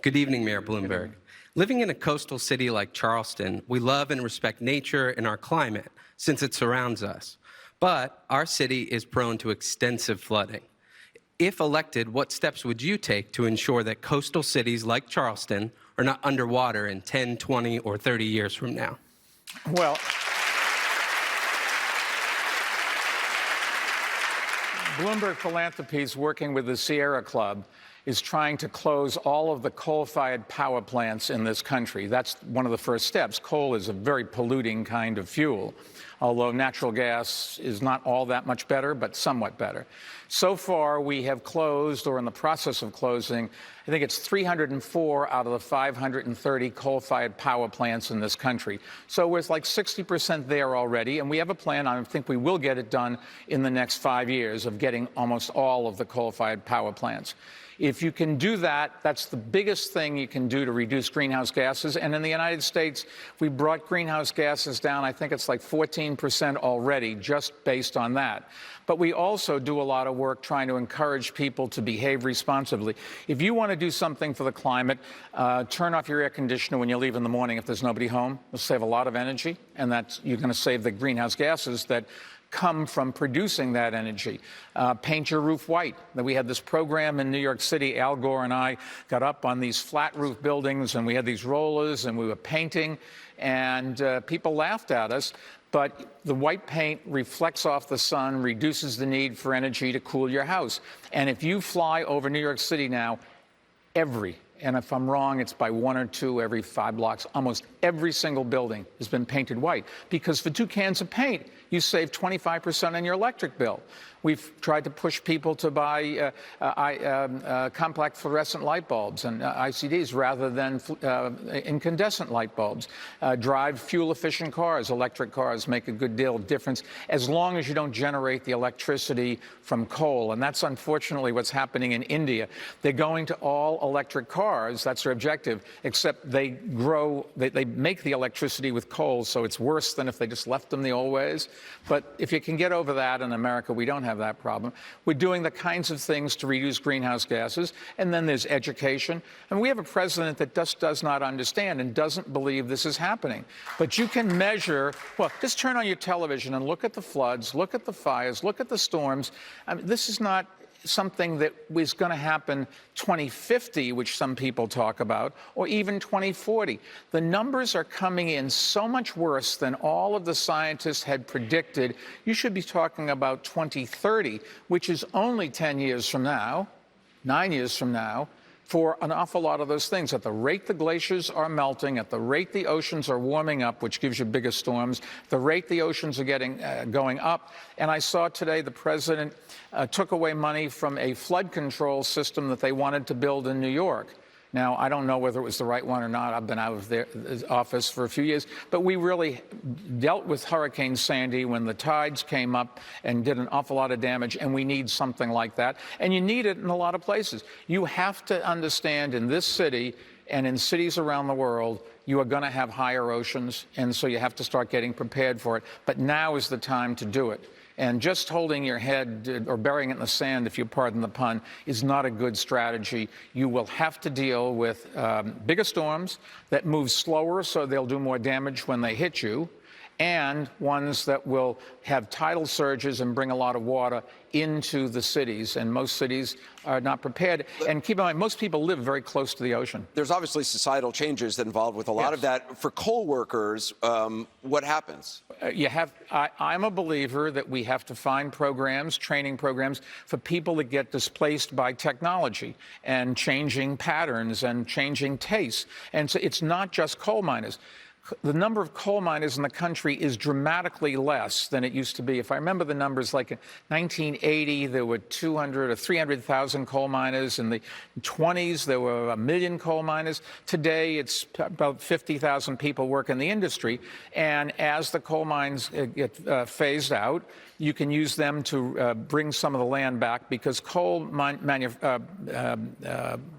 Good evening, Mayor Bloomberg. Living in a coastal city like Charleston, we love and respect nature and our climate since it surrounds us. But our city is prone to extensive flooding. If elected, what steps would you take to ensure that coastal cities like Charleston are not underwater in 10, 20, or 30 years from now? Well, Bloomberg Philanthropies, working with the Sierra Club, is trying to close all of the coal-fired power plants in this country. That's one of the first steps. Coal is a very polluting kind of fuel, although natural gas is not all that much better, but somewhat better. So far, we have closed, or in the process of closing, I think it's 304 out of the 530 coal-fired power plants in this country. So we're like 60% there already, and we have a plan, I think we will get it done in the next 5 years, of getting almost all of the coal-fired power plants. If you can do that, that's the biggest thing you can do to reduce greenhouse gases. And in the United States, we brought greenhouse gases down, I think it's like 14% already, just based on that. But we also do a lot of work trying to encourage people to behave responsibly. If you want to do something for the climate, turn off your air conditioner when you leave in the morning if there's nobody home. It'll save a lot of energy, and you're going to save the greenhouse gases that come from producing that energy. Paint your roof white. We had this program in New York City. Al Gore and I got up on these flat roof buildings, and we had these rollers, and we were painting, and people laughed at us. But the white paint reflects off the sun, reduces the need for energy to cool your house. And if you fly over New York City now, and if I'm wrong, it's by 1 or 2 every 5 blocks, almost every single building has been painted white. Because for 2 cans of paint, you save 25% on your electric bill. We've tried to push people to buy compact fluorescent light bulbs and ICDs rather than incandescent light bulbs. Drive fuel-efficient cars. Electric cars make a good deal of difference as long as you don't generate the electricity from coal. And that's unfortunately what's happening in India. They're going to all electric cars. That's their objective, except they make the electricity with coal, so it's worse than if they just left them the old ways. But if you can get over that in America, we don't have that problem. We're doing the kinds of things to reduce greenhouse gases, and then there's education. And we have a president that just does not understand and doesn't believe this is happening. But you can measure, well, just turn on your television and look at the floods, look at the fires, look at the storms. I mean, this is not something that was going to happen 2050, which some people talk about, or even 2040. The numbers are coming in so much worse than all of the scientists had predicted. You should be talking about 2030, which is only 10 years from now, 9 years from now, for an awful lot of those things. At the rate the glaciers are melting, at the rate the oceans are warming up, which gives you bigger storms, the rate the oceans are going up. And I saw today the president took away money from a flood control system that they wanted to build in New York. Now, I don't know whether it was the right one or not. I've been out of their office for a few years. But we really dealt with Hurricane Sandy when the tides came up and did an awful lot of damage, and we need something like that. And you need it in a lot of places. You have to understand in this city and in cities around the world, you are going to have higher oceans, and so you have to start getting prepared for it. But now is the time to do it. And just holding your head or burying it in the sand, if you pardon the pun, is not a good strategy. You will have to deal with bigger storms that move slower, so they'll do more damage when they hit you, and ones that will have tidal surges and bring a lot of water into the cities, and most cities are not prepared. And keep in mind, most people live very close to the ocean. There's obviously societal changes that involved with a lot of that. For coal workers, what happens? I'm a believer that we have to find programs, training programs, for people that get displaced by technology and changing patterns and changing tastes. And so it's not just coal miners. The number of coal miners in the country is dramatically less than it used to be. If I remember the numbers, like in 1980, there were 200 or 300,000 coal miners. In the 20s, there were 1 million coal miners. Today, it's about 50,000 people work in the industry. And as the coal mines get phased out, you can use them to bring some of the land back, because coal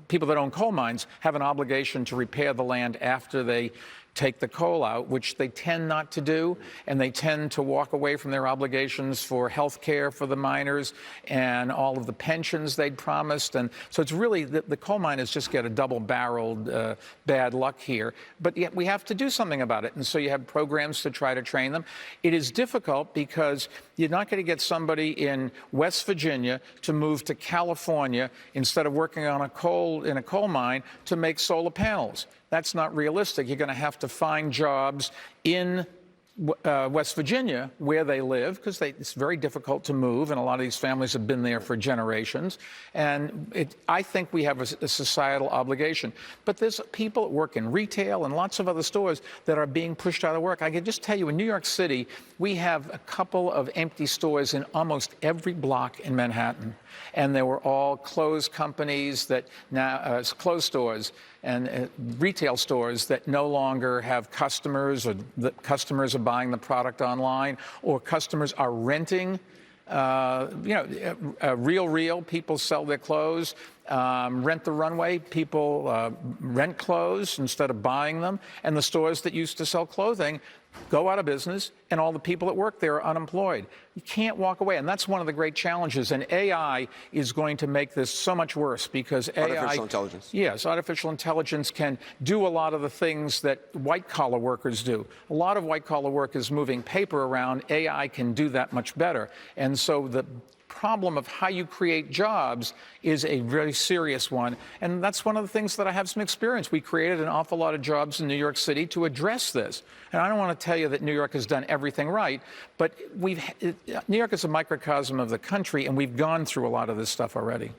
people that own coal mines have an obligation to repair the land after they take the coal out, which they tend not to do, and they tend to walk away from their obligations for health care for the miners and all of the pensions they'd promised. And so it's really, the coal miners just get a double-barreled bad luck here. But yet we have to do something about it. And so you have programs to try to train them. It is difficult because you're not going to get somebody in West Virginia to move to California instead of working on in a coal mine to make solar panels. That's not realistic. You're going to have to find jobs in West Virginia where they live, because it's very difficult to move, and a lot of these families have been there for generations. And I think we have a societal obligation. But there's people that work in retail and lots of other stores that are being pushed out of work. I can just tell you, in New York City, we have a couple of empty stores in almost every block in Manhattan. And they were all closed companies that now, closed stores and retail stores that no longer have customers, or the customers are buying the product online, or customers are renting. Real people sell their clothes. Rent the Runway, people rent clothes instead of buying them. And the stores that used to sell clothing go out of business, and all the people that work there are unemployed. You can't walk away, and that's one of the great challenges. And AI is going to make this so much worse, because artificial intelligence. Yes, artificial intelligence can do a lot of the things that white-collar workers do. A lot of white-collar work is moving paper around. AI can do that much better. And so the problem of how you create jobs is a very serious one. And that's one of the things that I have some experience. We created an awful lot of jobs in New York City to address this. And I don't want to tell you that New York has done everything right, but New York is a microcosm of the country, and we've gone through a lot of this stuff already.